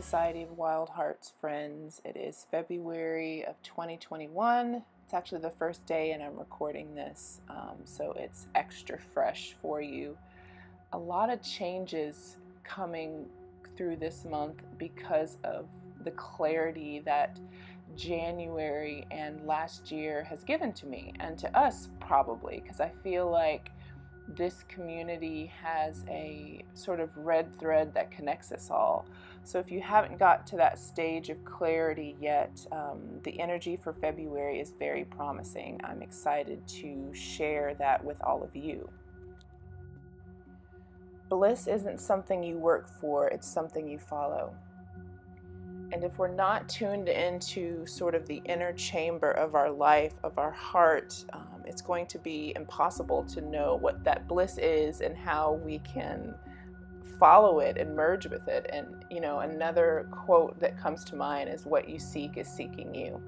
Society of Wild Hearts friends. It is February of 2021. It's actually the first day and I'm recording this, so it's extra fresh for you. A lot of changes coming through this month because of the clarity that January and last year has given to me and to us, probably, because I feel like this community has a sort of red thread that connects us all. So if you haven't got to that stage of clarity yet, the energy for February is very promising. I'm excited to share that with all of you. Bliss isn't something you work for, it's something you follow. And if we're not tuned into sort of the inner chamber of our life, of our heart, it's going to be impossible to know what that bliss is and how we can follow it and merge with it. And, another quote that comes to mind is, "What you seek is seeking you."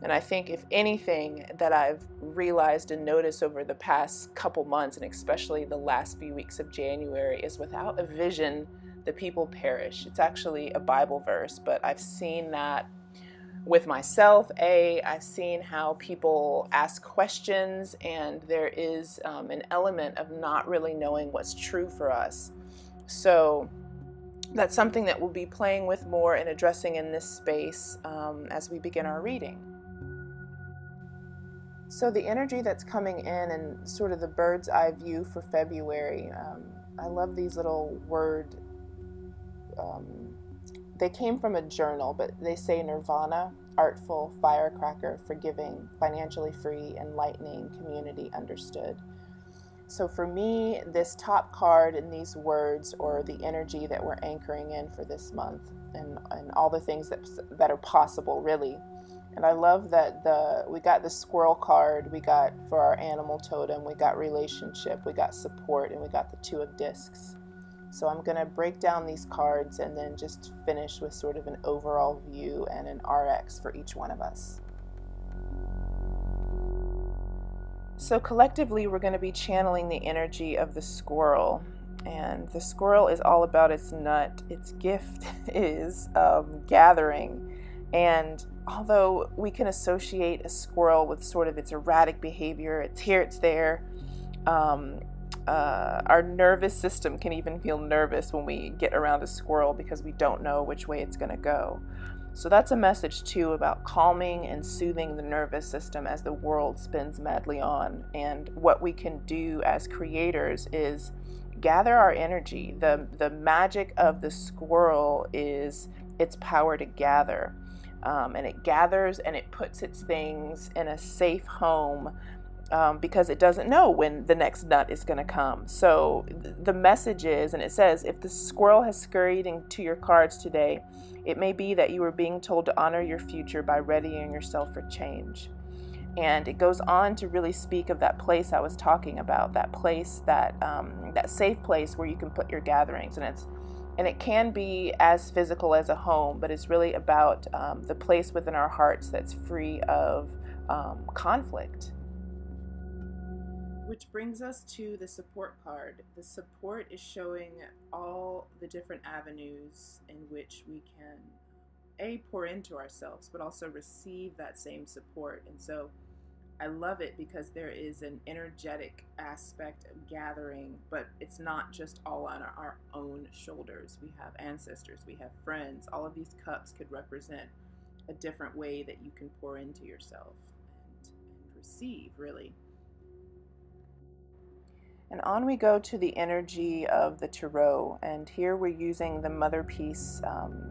And I think if anything that I've realized and noticed over the past couple months, and especially the last few weeks of January, is without a vision, the people perish. It's actually a Bible verse, but I've seen that with myself. I've seen how people ask questions, and there is an element of not really knowing what's true for us. So that's something that we'll be playing with more and addressing in this space as we begin our reading. So the energy that's coming in and sort of the bird's eye view for February, I love these little they came from a journal, but they say nirvana, artful, firecracker, forgiving, financially free, enlightening, community understood. So for me, this top card and these words, or the energy that we're anchoring in for this month, and all the things that are possible, really. And I love that we got the squirrel card, we got for our animal totem, we got relationship, we got support, and we got the two of discs. So I'm going to break down these cards and then just finish with sort of an overall view and an RX for each one of us. So collectively, we're going to be channeling the energy of the squirrel. And the squirrel is all about its nut. Its gift is gathering. And although we can associate a squirrel with sort of its erratic behavior, it's here, it's there, our nervous system can even feel nervous when we get around a squirrel because we don't know which way it's going to go. So that's a message too about calming and soothing the nervous system as the world spins madly on. And what we can do as creators is gather our energy. The magic of the squirrel is its power to gather. And it gathers and it puts its things in a safe home because it doesn't know when the next nut is going to come. So the message is, and it says, if the squirrel has scurried into your cards today, it may be that you are being told to honor your future by readying yourself for change. And it goes on to really speak of that place I was talking about, that place, that safe place where you can put your gatherings. And it can be as physical as a home, but it's really about the place within our hearts that's free of conflict. Which brings us to the support card. The support is showing all the different avenues in which we can pour into ourselves, but also receive that same support. And so I love it because there is an energetic aspect of gathering, but it's not just all on our own shoulders. We have ancestors, we have friends. All of these cups could represent a different way that you can pour into yourself and receive, really. And on we go to the energy of the tarot, and here we're using the Mother Peace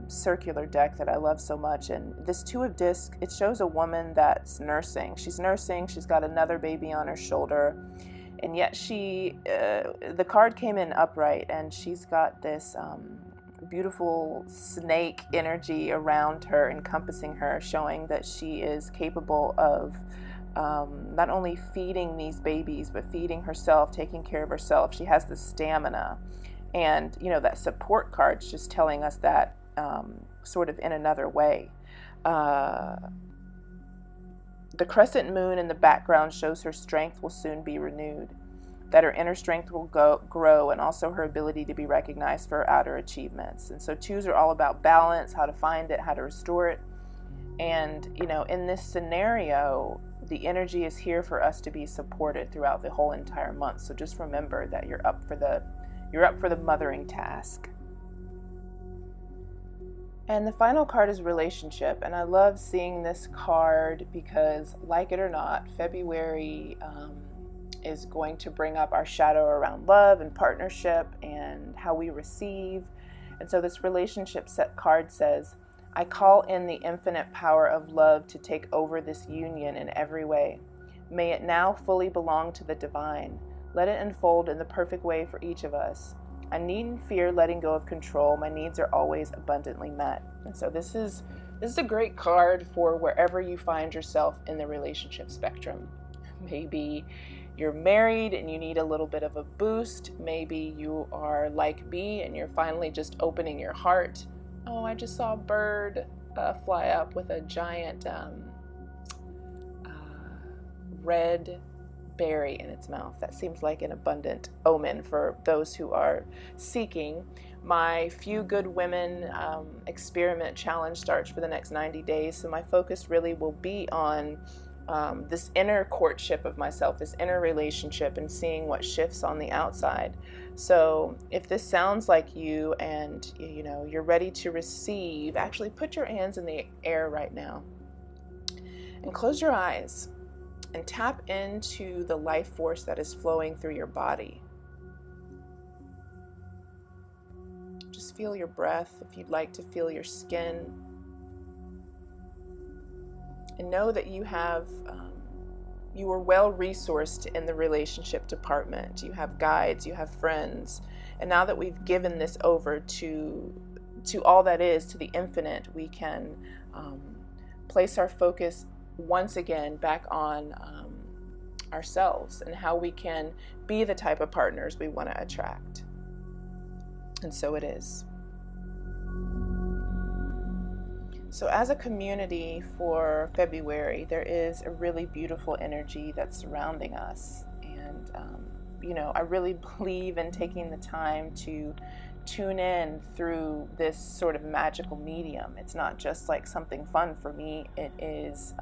circular deck that I love so much. And this two of discs, it shows a woman that's nursing. She's nursing, she's got another baby on her shoulder, and yet the card came in upright, and she's got this beautiful snake energy around her, encompassing her, showing that she is capable of not only feeding these babies, but feeding herself, taking care of herself. She has the stamina. And, that support card's just telling us that sort of in another way. The crescent moon in the background shows her strength will soon be renewed. that her inner strength will grow, and also her ability to be recognized for her outer achievements. And so 2s are all about balance, how to find it, how to restore it. And, you know, in this scenario, the energy is here for us to be supported throughout the whole entire month. So just remember that you're up for the mothering task. And the final card is relationship. And I love seeing this card because, like it or not, February is going to bring up our shadow around love and partnership and how we receive. And so this relationship card says, I call in the infinite power of love to take over this union in every way. May it now fully belong to the divine. Let it unfold in the perfect way for each of us. I needn't fear letting go of control. My needs are always abundantly met. And so this is a great card for wherever you find yourself in the relationship spectrum. Maybe you're married and you need a little bit of a boost. Maybe you are like me and you're finally just opening your heart. Oh, I just saw a bird fly up with a giant red berry in its mouth. That seems like an abundant omen for those who are seeking. My Few Good Women experiment challenge starts for the next 90 days. So my focus really will be on this inner courtship of myself, this inner relationship, and seeing what shifts on the outside. So if this sounds like you and you know you're ready to receive, actually put your hands in the air right now and close your eyes and tap into the life force that is flowing through your body. Just feel your breath. If you'd like to feel your skin, and know that you are well resourced in the relationship department. You have guides, you have friends, and now that we've given this over to all that is, to the infinite, we can place our focus once again back on ourselves and how we can be the type of partners we want to attract. And so it is. So as a community for February, there is a really beautiful energy that's surrounding us. And, you know, I really believe in taking the time to tune in through this sort of magical medium. It's not just like something fun for me. It is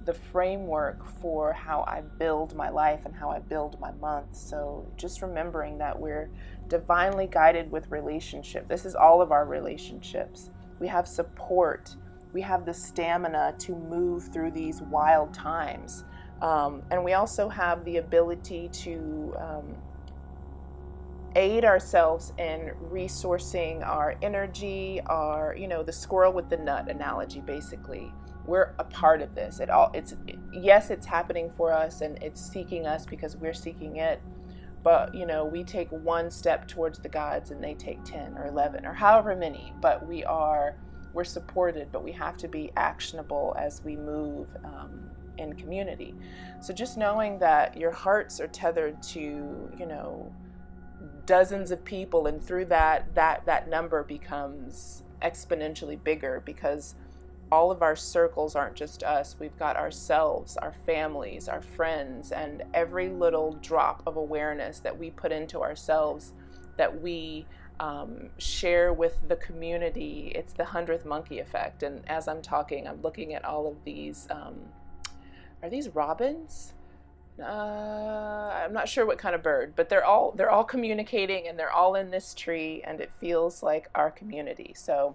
the framework for how I build my life and how I build my month. So just remembering that we're divinely guided with relationship. This is all of our relationships. We have support. We have the stamina to move through these wild times. And we also have the ability to aid ourselves in resourcing our energy, the squirrel with the nut analogy, basically. We're a part of this. Yes, it's happening for us and it's seeking us because we're seeking it. But, you know, we take one step towards the gods and they take 10 or 11 or however many. But we're supported, but we have to be actionable as we move in community. So just knowing that your hearts are tethered to, you know, dozens of people, and through that number becomes exponentially bigger because all of our circles aren't just us. We've got ourselves, our families, our friends, and every little drop of awareness that we put into ourselves, that we share with the community. It's the 100th monkey effect. And as I'm talking, I'm looking at all of these. Are these robins? I'm not sure what kind of bird, but they're all communicating, and they're all in this tree, and it feels like our community. So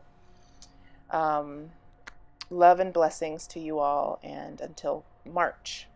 love and blessings to you all, and until March.